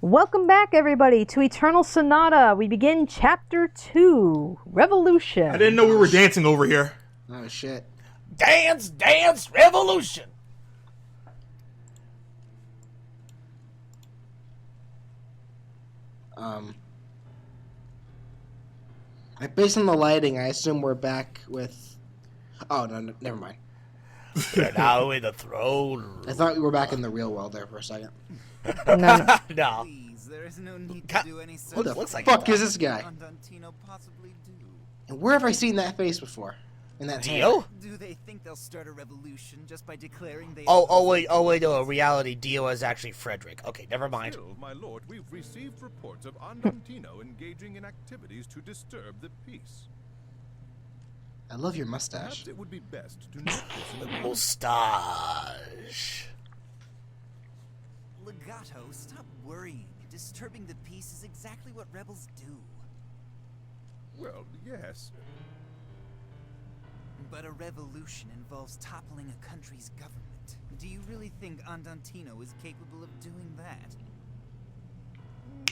Welcome back, everybody, to Eternal Sonata. We begin Chapter 2, Revolution. I didn't know we were dancing over here. Oh, shit. Dance, dance, revolution. Based on the lighting, I assume we're back with... Oh, no, never mind. We're now in the throne. I thought we were back in the real world there for a second. No. No. Please, there is no need to do any Who the Looks like fuck it is this guy? Andantino possibly do? And where have I seen that face before? In that hand? Dio? Do they think they'll start a revolution just by declaring they... Oh wait, no, reality, Dio is actually Frederick. Okay, never mind. Still, my lord, we've received reports of Andantino engaging in activities to disturb the peace. I love your mustache. Perhaps it would be best to note this in the Mustache. Legato, stop worrying. Disturbing the peace is exactly what rebels do. Well, yes. But a revolution involves toppling a country's government. Do you really think Andantino is capable of doing that?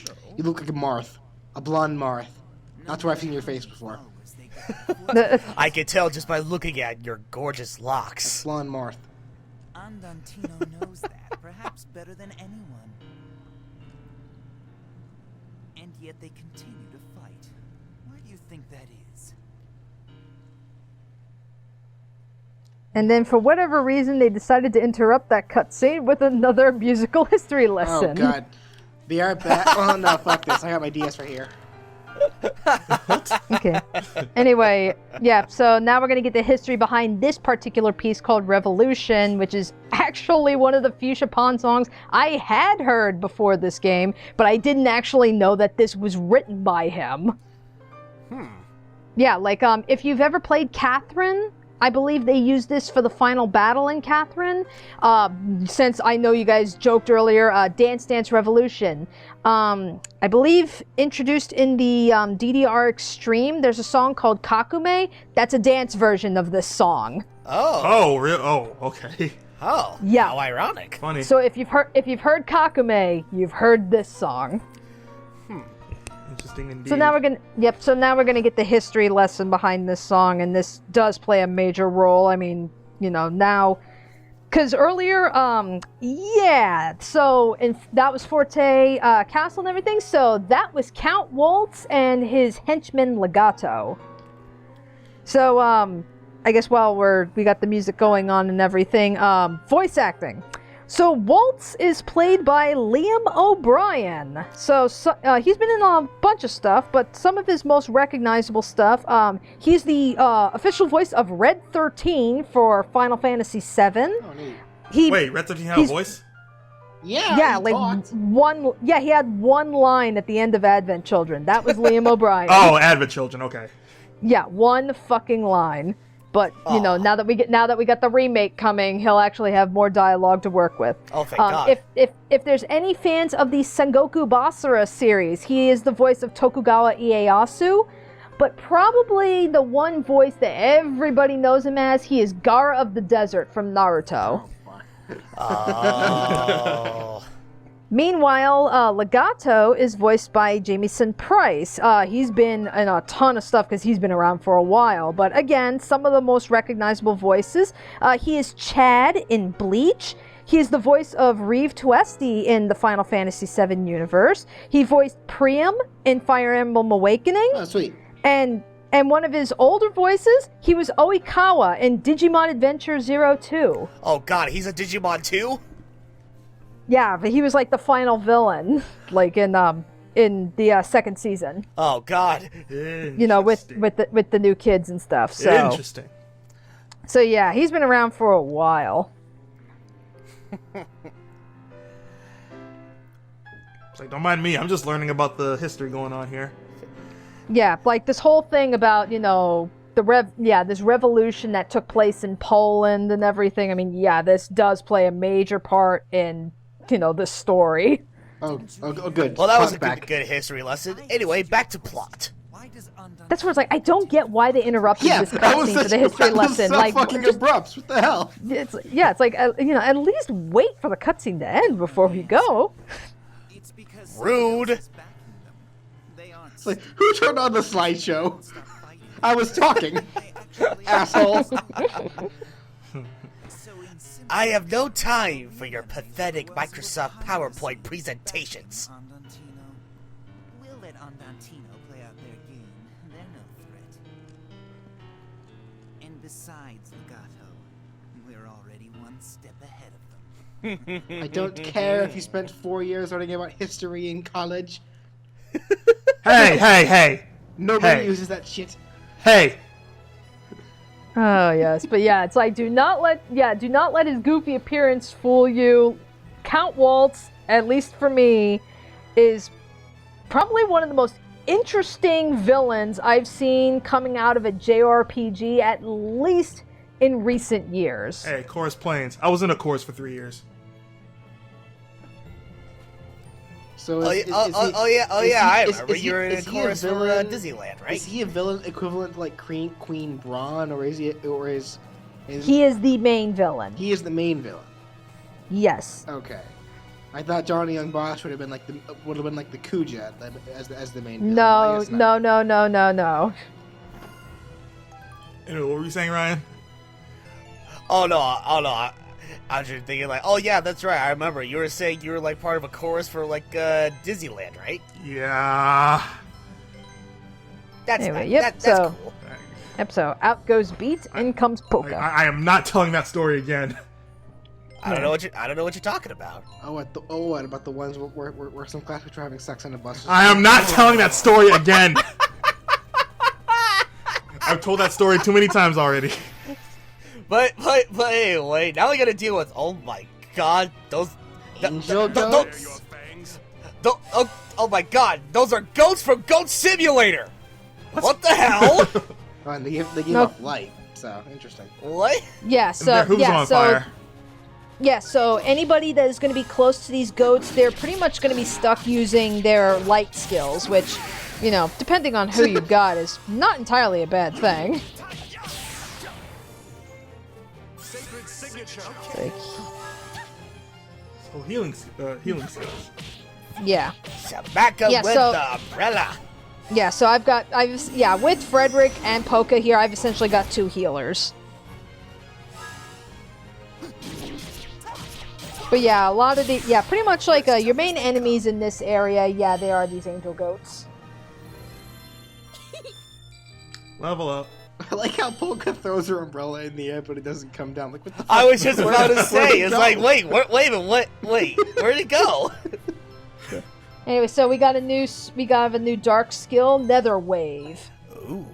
No. You look like a Marth. A blonde Marth. That's where I've seen your face before. I can tell just by looking at your gorgeous locks. Blonde Marth. Andantino knows that, perhaps better than anyone. And yet they continue to fight. Why do you think that is? And then, for whatever reason, they decided to interrupt that cutscene with another musical history lesson. Oh, God. Be right back. Oh, no, fuck this. I got my DS right here. Okay. Anyway, yeah, so now we're going to get the history behind this particular piece called Revolution, which is actually one of the few Chopin songs I had heard before this game, but I didn't actually know that this was written by him. Yeah, like, if you've ever played Catherine, I believe they used this for the final battle in Catherine. Since I know you guys joked earlier, Dance Dance Revolution. I believe introduced in the DDR Extreme, there's a song called Kakume. That's a dance version of this song. Oh. Oh, real? Oh, okay. Oh. Yeah. How ironic. Funny. So if you've heard Kakume, you've heard this song. Interesting indeed. So now we're gonna get the history lesson behind this song, and this does play a major role. I mean, you know, now, because earlier, yeah, so that was Forte Castle and everything. So that was Count Waltz and his henchman Legato. So I guess while we got the music going on and everything, voice acting. So Waltz is played by Liam O'Brien. So he's been in a bunch of stuff, but some of his most recognizable stuff, he's the official voice of Red 13 for Final Fantasy VII. Oh, neat. Wait, Red 13 had a voice? Yeah, like talked. he had one line at the end of Advent Children. That was Liam O'Brien. Oh, Advent Children, okay. Yeah, one fucking line. But you know, now that we got the remake coming, he'll actually have more dialogue to work with. Oh, thank God. If there's any fans of the Sengoku Basara series, he is the voice of Tokugawa Ieyasu. But probably the one voice that everybody knows him as, he is Gara of the Desert from Naruto. Oh. Meanwhile, Legato is voiced by Jamieson Price. He's been in a ton of stuff because he's been around for a while. But again, some of the most recognizable voices. He is Chad in Bleach. He is the voice of Reeve Tuesti in the Final Fantasy VII universe. He voiced Priam in Fire Emblem Awakening. Oh, sweet. And one of his older voices, he was Oikawa in Digimon Adventure 02. Oh God, he's a Digimon too? Yeah, but he was like the final villain, like in the second season. Oh God. You know, with the new kids and stuff. So Interesting. So yeah, he's been around for a while. It's like, don't mind me, I'm just learning about the history going on here. Yeah, like this whole thing about, you know, this revolution that took place in Poland and everything. I mean, yeah, this does play a major part in, you know, the story. Oh, good. Well, that was a Back. good history lesson. Anyway, back to plot. That's where it's like, I don't get why they interrupted this cutscene for the history lesson. So like, fucking abrupt. What the hell? It's like, you know, at least wait for the cutscene to end before we go. It's because Rude. They aren't It's like, who turned on the slideshow? stop fighting. I was talking, They actually asshole. so in simple I have no time for your pathetic Microsoft PowerPoint presentations. Andantino. We'll let Andantino play out their game. They're no threat. And besides, Legato, we're already one step ahead of them. I don't care if you spent 4 years learning about history in college. Hey! Nobody Hey. uses that shit. Hey! Oh yes, but yeah, it's like do not let his goofy appearance fool you. Count Waltz, at least for me, is probably one of the most interesting villains I've seen coming out of a JRPG, at least in recent years. Hey, Chorus Plains. I was in a chorus for 3 years. So Oh, is yeah, he- I is- remember is you were in a is he chorus for villain- Disneyland, right? Is he a villain equivalent to like Queen Braun, or is he? Or is He is the main villain. he is the main villain? Yes. Okay, I thought Johnny Young Bosch would have been like the Kuja as the main villain. I No, guess not. no. Anyway, what were you saying, Ryan? Oh no. I was just thinking like, oh yeah, that's right. I remember you were saying you were like part of a chorus for like Disneyland, right? Yeah. That's Anyway, not- yep, that's so- cool. So out goes Beat, in comes Polka. I am not telling that story again. I don't know what you're talking about. What about the ones where some classmates were having sex on a bus? I am not telling that story again. I've told that story too many times already. But wait, now we gotta deal with. Oh my god, those. Angel those- oh my god, those are goats from Goat Simulator. What the hell? Oh, and they give No. off light, so interesting. What? Yeah, And so their hooves yeah, on so fire. yeah, so anybody that is going to be close to these goats, they're pretty much going to be stuck using their light skills, which, you know, depending on who you got, is not entirely a bad thing. Like, Oh, healing skills. yeah. Samaka Yeah, with so- the umbrella. Yeah, so with Frederick and Polka here, I've essentially got 2 healers. But yeah, a lot of pretty much like your main enemies in this area, yeah, they are these angel goats. Level up. I like how Polka throws her umbrella in the air, but it doesn't come down. Like, what the fuck? I was just about to Where'd say, it it's go? like, wait a minute, wait, where'd it go? Anyway, so we got a new dark skill, Nether Wave. Ooh.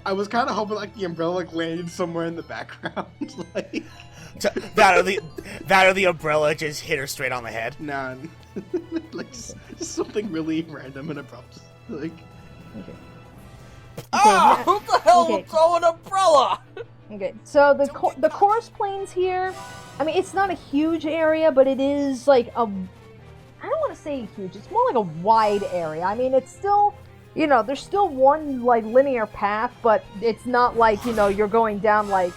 I was kind of hoping like the umbrella like landed somewhere in the background, like That or the umbrella just hit her straight on the head. none, like just something really random and abrupt, like. Ah, who the hell Okay. would throw an umbrella? Okay, so the chorus plains here, I mean, it's not a huge area, but it is like I don't want to say huge, it's more like a wide area. I mean, it's still, you know, there's still one like linear path, but it's not like, you know, you're going down like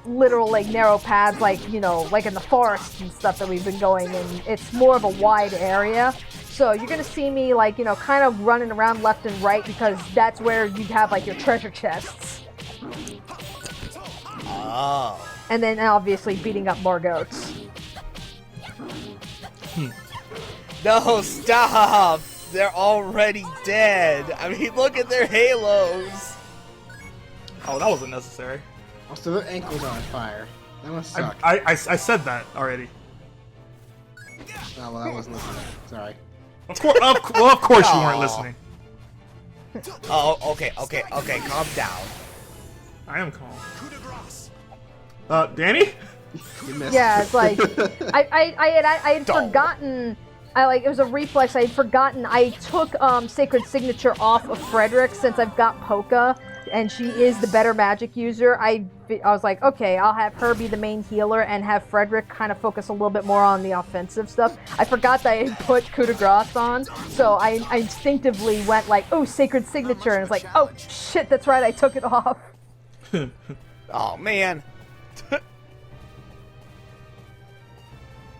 literal like narrow paths like, you know, like in the forest and stuff that we've been going in. It's more of a wide area. So you're gonna see me like, you know, kind of running around left and right because that's where you have like your treasure chests. Oh. And then obviously beating up more goats. No, stop! They're already dead. I mean, look at their halos. Oh, that wasn't necessary. Also, their ankles are on fire. That must suck. I said that already. Oh, well, I wasn't listening. Sorry. Of course you weren't Aw. listening. Oh, okay, calm down. I am calm. Danny? You missed. Yeah, it's like I had Don't. forgotten. It was a reflex. I had forgotten. I took Sacred Signature off of Frederick since I've got Polka, and she is the better magic user. I was like, okay, I'll have her be the main healer and have Frederick kind of focus a little bit more on the offensive stuff. I forgot that I had put coup de grace on, so I instinctively went like, oh, Sacred Signature, and it's like, oh shit, that's right, I took it off. Oh man.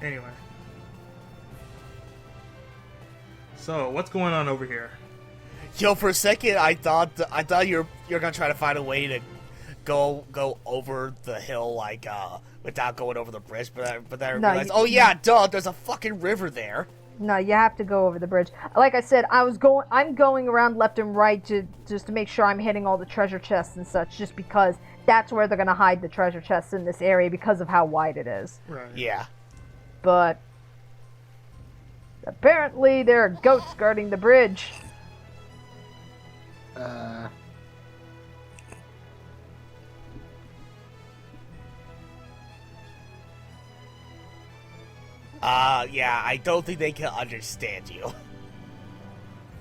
Anyway. So, what's going on over here? Yo, for a second, I thought you're gonna try to find a way to go over the hill like without going over the bridge, but I realized, oh yeah, duh, there's a fucking river there. No, you have to go over the bridge. Like I said, I'm going around left and right just to make sure I'm hitting all the treasure chests and such, just because that's where they're gonna hide the treasure chests in this area because of how wide it is. Right. Yeah. But apparently there are goats guarding the bridge. Yeah, I don't think they can understand you.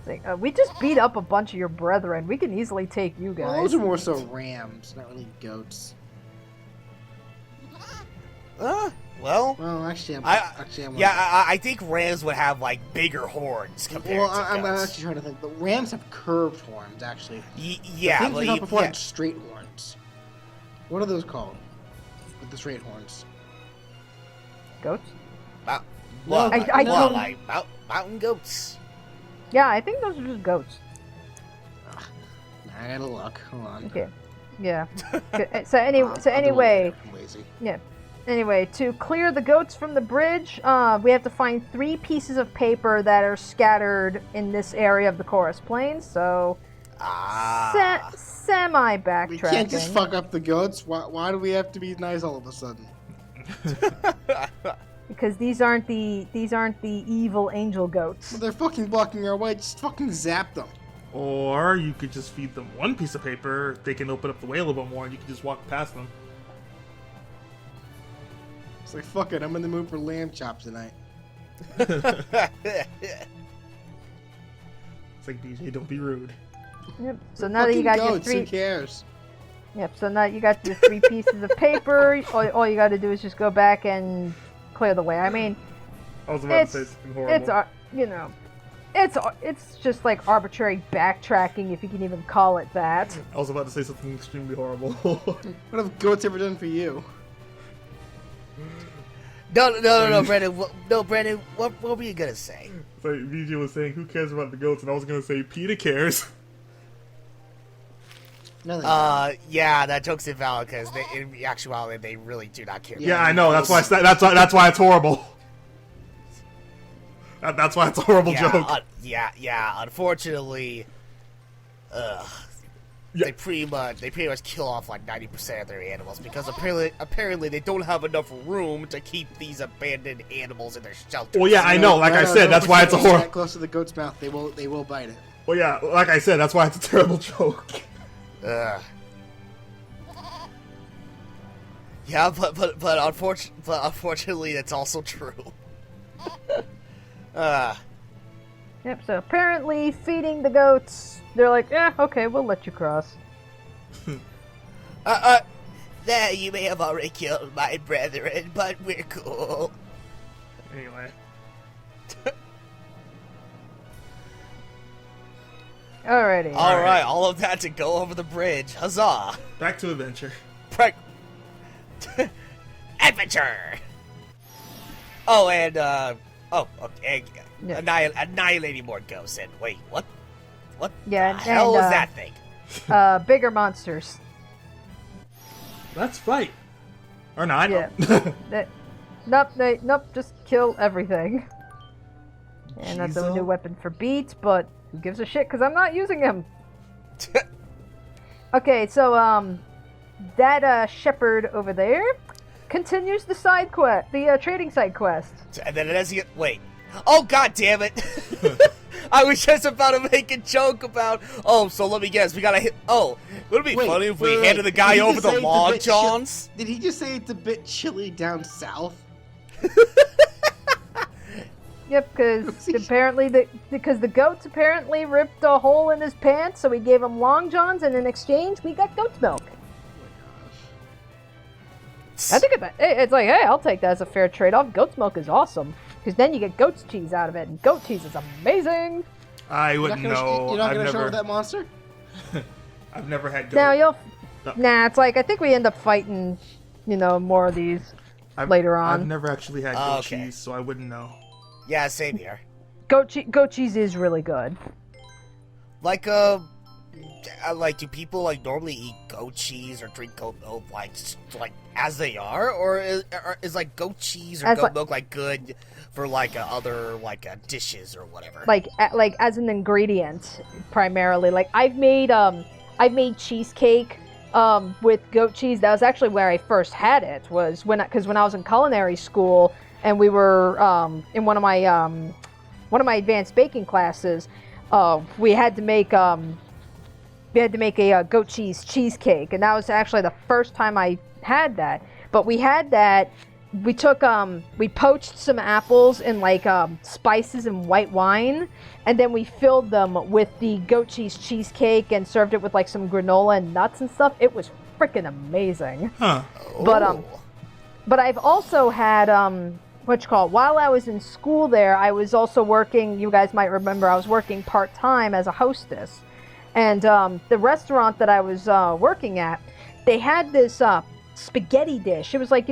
Like, we just beat up a bunch of your brethren. We can easily take you Well, guys. those are more so rams, not really goats. Well, Well, actually, I think rams would have like bigger horns compared Well, to I'm goats. actually trying to think. The rams have curved horns, actually. Yeah, Things but we thought before yeah. had straight horns. What are those called? With the straight horns. Goats? Well, I don't- like mountain goats. Yeah, I think those are just goats. I gotta look. Hold on. Okay. Yeah. Okay, so I'll do it anyway, later. I'm lazy. yeah. Anyway, to clear the goats from the bridge, we have to find 3 pieces of paper that are scattered in this area of the chorus plains. So, semi backtracking. We can't just fuck up the goats. Why do we have to be nice all of a sudden? Because these aren't the evil angel goats. Well, they're fucking blocking our way. Just fucking zap them. Or you could just feed them one piece of paper. They can open up the way a little bit more, and you can just walk past them. It's like, fuck it, I'm in the mood for lamb chops tonight. It's like, BJ, don't be rude. Yep. So now that you got your goats, 3, who cares? yep. So now you got your 3 pieces of paper. All you got to do is just go back and clear the way. I mean, I was about to say something horrible. it's just like arbitrary backtracking, if you can even call it that. I was about to say something extremely horrible. What have goats ever done for you? No, Brandon. No, Brandon. What were you gonna say? So BJ was saying, who cares about the goats? And I was going to say, Peter cares. No, they don't. Yeah, that joke's invalid because in actuality they really do not care. Yeah, I know. That's why it's horrible. That's why it's a horrible joke. Yeah. Unfortunately, they pretty much kill off like 90% of their animals because apparently they don't have enough room to keep these abandoned animals in their shelters. Well, yeah, I know. Like I said, that's why it's a horrible. Close to the goat's mouth, they will bite it. Well, yeah, like I said, that's why it's a terrible joke. Yeah, but unfortunately, it's also true. Yep. So apparently, feeding the goats, they're like, okay, we'll let you cross. There, you may have already killed my brethren, but we're cool. Anyway. Alrighty. Alright, all of that to go over the bridge. Huzzah! Back to adventure. Adventure! Oh, and, okay. Yeah. Annihilating more ghosts. And wait, what? What Yeah, the hell and, is that thing? Bigger monsters. Let's fight. Or not. Yeah. Nope, just kill everything. And that's a Jeez-o. new weapon for Beat, but who gives a shit because I'm not using him. Okay, so, that, shepherd over there continues the side quest, the, trading side quest. And then as you wait. Oh, god damn it! I was just about to make a joke about, so let me guess, we gotta hit, would it be funny if we handed the guy over the log, Johns? Did he just say it's a bit chilly down south? Yep, because the goats apparently ripped a hole in his pants, so we gave him long johns, and in exchange, we got goat's milk. I think it's like, hey, I'll take that as a fair trade-off. Goat's milk is awesome, because then you get goat's cheese out of it, and goat cheese is amazing. I wouldn't know. You're not gonna show that monster? I've never had goat. Now Nah, it's like I think we end up fighting, more of these later on. I've never actually had goat Okay. cheese, so I wouldn't know. Yeah, same here. Goat cheese is really good. Like do people like normally eat goat cheese or drink goat milk like as they are, or is like goat cheese or as goat milk like good for like other like dishes or whatever? Like as an ingredient primarily. Like I've made cheesecake with goat cheese. That was actually where I first had it. Was when I was in culinary school and we were in one of my advanced baking classes. We had to make a goat cheese cheesecake, and that was actually the first time I had that. But we had that. We took we poached some apples in like spices and white wine, and then we filled them with the goat cheese cheesecake and served it with like some granola and nuts and stuff. It was freaking amazing. Huh. But I've also had while I was in school there, I was also working, you guys might remember, I was working part-time as a hostess. And the restaurant that I was working at, they had this spaghetti dish. It was like,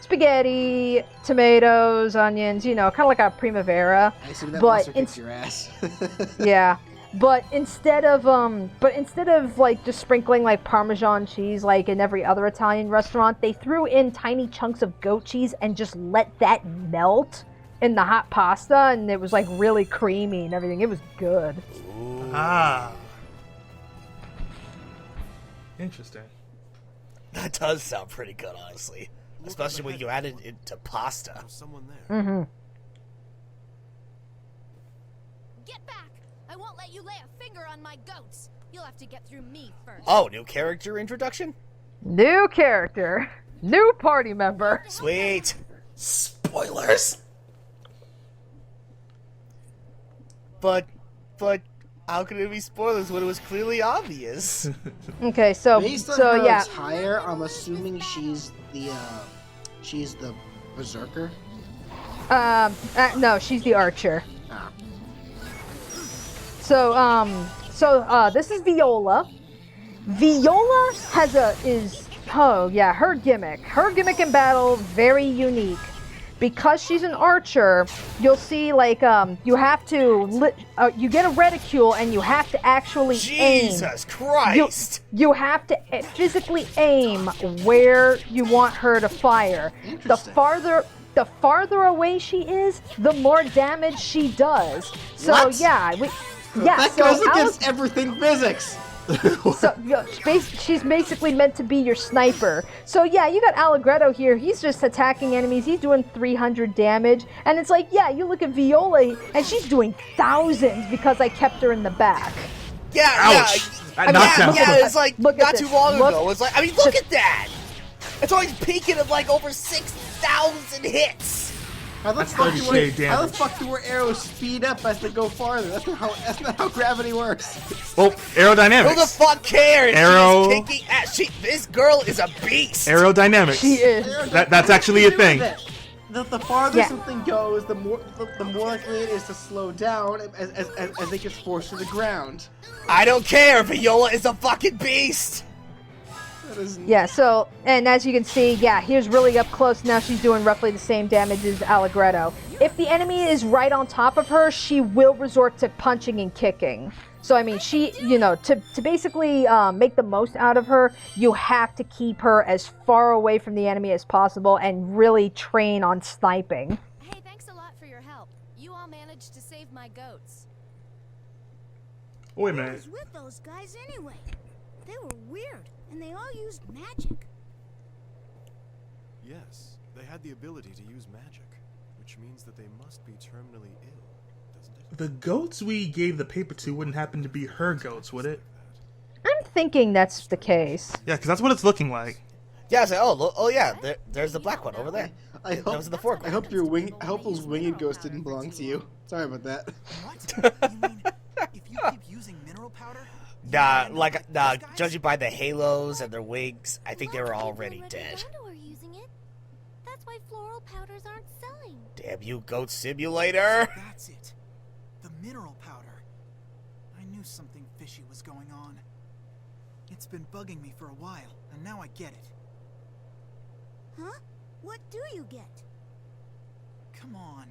spaghetti, tomatoes, onions, kind of like a primavera. I assume that monster kicks your ass. Yeah. But instead of like just sprinkling like Parmesan cheese like in every other Italian restaurant, they threw in tiny chunks of goat cheese and just let that melt in the hot pasta, and it was like really creamy and everything. It was good. Ooh. Ah. Interesting. That does sound pretty good, honestly. Especially when you add it into pasta. There's someone there. Mm-hmm. Get back! I won't let you lay a finger on my goats. You'll have to get through me first. Oh, new character introduction? New character. New party member. Sweet. Spoilers. But how could it be spoilers when it was clearly obvious? Okay, so Based on her yeah. attire, I'm assuming she's the berserker. No, she's the archer. Ah. So this is Viola. Viola her gimmick in battle, very unique. Because she's an archer, you'll see like you have to you get a reticule and you have to actually aim. Jesus Christ! You have to physically aim where you want her to fire. The farther away she is, the more damage she does. So What? that goes against everything physics. So she's basically meant to be your sniper. So yeah, you got Allegretto here. He's just attacking enemies. He's doing 300 damage, and it's like, yeah, you look at Viola, and she's doing thousands because I kept her in the back. Yeah, Ouch. That knockdown. yeah, it's like Look at not this. too long Look- ago. It's like, I mean, look at that! It's always peaking at like over 6,000 hits! How the, That's fuck 30K how the damage. fuck do her arrows speed up as they go farther? That's not how gravity works. Well, aerodynamics. Who the fuck cares? Arrow- She's kicking ass. This girl is a beast! Aerodynamics. She is. That's actually a thing. The farther Yeah. something goes, the more likely it is to slow down as it gets forced to the ground. I don't care. Viola is a fucking beast! That is Yeah, so, and as you can see, yeah, here's really up close. Now she's doing roughly the same damage as Allegretto. If the enemy is right on top of her, she will resort to punching and kicking. So, I mean, she, to basically make the most out of her, you have to keep her as far away from the enemy as possible and really train on sniping. Hey, thanks a lot for your help. You all managed to save my goats. Wait a Who minute. was with those guys anyway? They were weird, and they all used magic. Yes, they had the ability to use magic, which means that they must be terminally ill, doesn't it? The goats we gave the paper to wouldn't happen to be her goats, would it? I'm thinking that's the case. Yeah, because that's what it's looking like. Yeah, I was like, oh yeah, there's the black one over there. I That hope, was in the foreground. I hope those winged ghosts didn't belong to you. Sorry about that. What? You mean, if you keep using mineral powder? Judging by the halos and their wigs, I think they were Lots of already people dead. around are using it. That's why floral powders aren't selling. Damn you, Goat Simulator! That's it. The mineral powder. I knew something fishy was going on. It's been bugging me for a while, and now I get it. Huh? What do you get? Come on.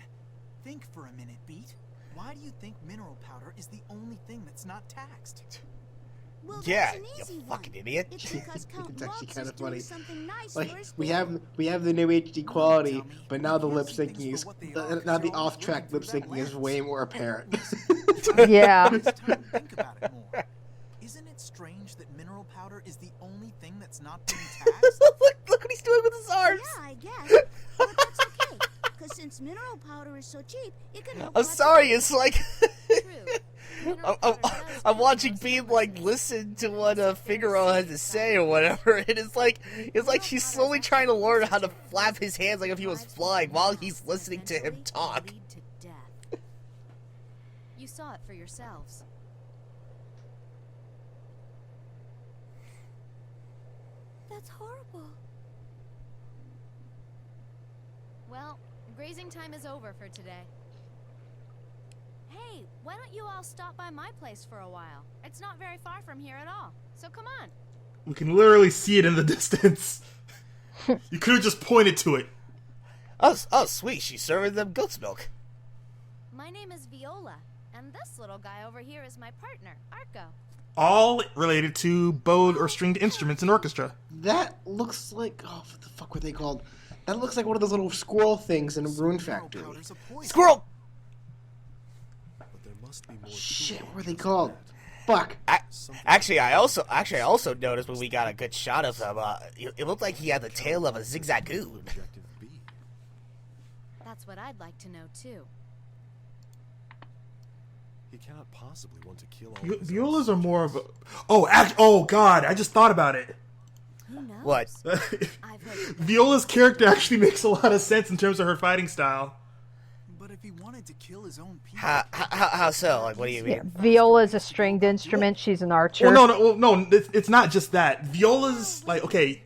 Think for a minute, Beat. Why do you think mineral powder is the only thing that's not taxed? Well, Yeah, that's an you easy fucking one. idiot. It's because Count It's actually Waltz kind is of funny. doing something nice Like for his we people. have the new HD quality, Tell me, but now the you lip can't see things syncing for is what they are 'cause now the you're always off-track lip looking through that syncing is lens. way more apparent. Yeah. It's time to think about it more. Isn't it strange that mineral powder is the only thing that's not being taxed? look what he's doing with his arms. Yeah, I guess. But that's okay. Because since mineral powder is so cheap, it can help. I'm lots of sorry, people. it's like True. I'm watching Beam like listen to what Figaro has to say or whatever, and it's like she's slowly trying to learn how to flap his hands like if he was flying while he's listening to him talk. Lead to death. You saw it for yourselves. That's horrible. Well, grazing time is over for today. Hey, why don't you all stop by my place for a while? It's not very far from here at all. So come on. We can literally see it in the distance. You could have just pointed to it. Oh, sweet, she's serving them goat's milk. My name is Viola, and this little guy over here is my partner, Arco. All related to bowed or stringed instruments in orchestra. That looks like what the fuck were they called? That looks like one of those little squirrel things in a rune Mineral factory. powder's a poison. Squirrel. But there must be more Shit, to it what were they than called? that. Fuck. Actually, I also noticed when we got a good shot of him, it looked like he had the tail of a zigzagoon. Objective B. That's what I'd like to know, too. He cannot possibly want to kill all of his Violas own are more of a... Oh god, I just thought about it. Who knows? What? I've heard Viola's character actually makes a lot of sense in terms of her fighting style. But if he wanted to kill his own people, How so? Like, what do you mean? Yeah, viola is a stringed instrument. She's an archer. Well, no, it's not just that. Viola's, like, okay,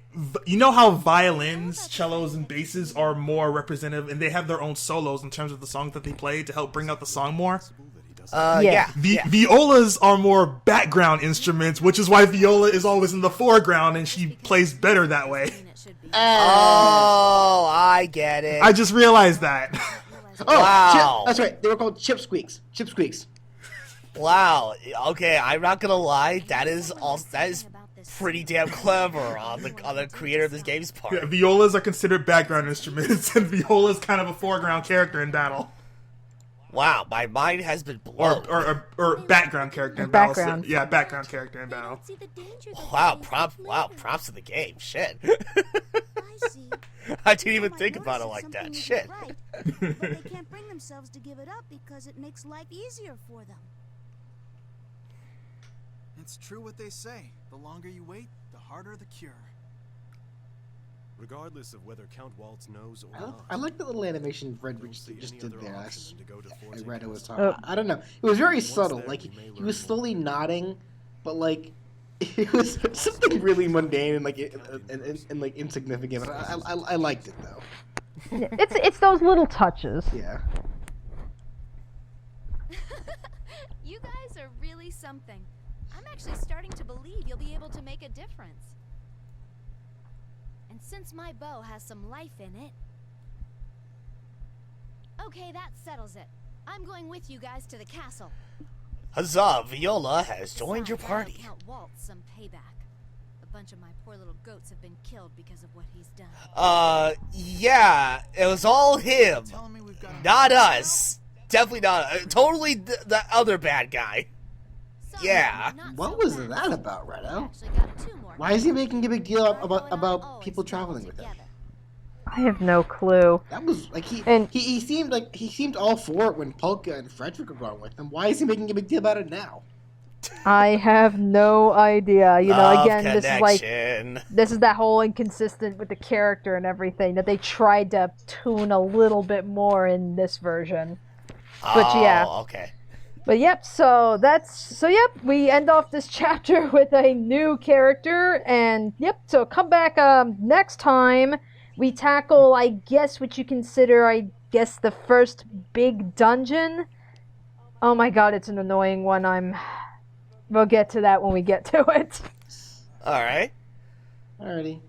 you know how violins, cellos, and basses are more representative, and they have their own solos in terms of the songs that they play to help bring out the song more? that he doesn't Yeah. Violas are more background instruments, which is why viola is always in the foreground, and she plays better that way. it should be. Oh, I get it. I just realized that. Oh, Wow. that's right. They were called chip squeaks. Chip squeaks. Wow. Okay, I'm not gonna lie. That is pretty damn clever on the creator of this game's part. Yeah, violas are considered background instruments, and viola is kind of a foreground character in battle. Wow, my mind has been blown. Or background character in battle. Background. Yeah, background character in They battle. don't see the danger that Wow, they props to the game. Shit. I see. I didn't even People think might about it notice like if that. something Shit. isn't right, but they can't bring themselves to give it up because it makes life easier for them. it's true what they say. The longer you wait, the harder the cure. Regardless of whether Count Waltz knows or not. I like the little animation Fred I don't just see did any other there. option than to go to I Forte read it was Castle. talking. I don't know. It was very subtle. there, Like we may he learn was more. slowly nodding, but like it was something really mundane and like and like insignificant. But I liked it though. Yeah, it's those little touches. Yeah. You guys are really something. I'm actually starting to believe you'll be able to make a difference. And since my bow has some life in it... Okay, that settles it. I'm going with you guys to the castle. Huzzah, Viola has joined your Besides, that'll party. count Waltz some payback. A bunch of my poor little goats have been killed because of what he's done. Yeah, it was all him. Telling me we've got a Not us. Definitely not. Totally the other bad guy. Sorry, Yeah. not What so was fast. that about, Redo? Actually got 2 more. Why is he making a big deal Arco and I about always people travel traveling with him? together. I have no clue. That was like And- he seemed all for it when Polka and Frederick were going with him. Why is he making a big deal about it now? I have no idea. You know, Love again, connection. this is that whole inconsistent with the character and everything that they tried to tune a little bit more in this version. But yeah. Okay. But yep, we end off this chapter with a new character, and yep, so come back next time we tackle, I guess, what you consider, the first big dungeon. Oh my god, it's an annoying one. We'll get to that when we get to it. All right. Alrighty.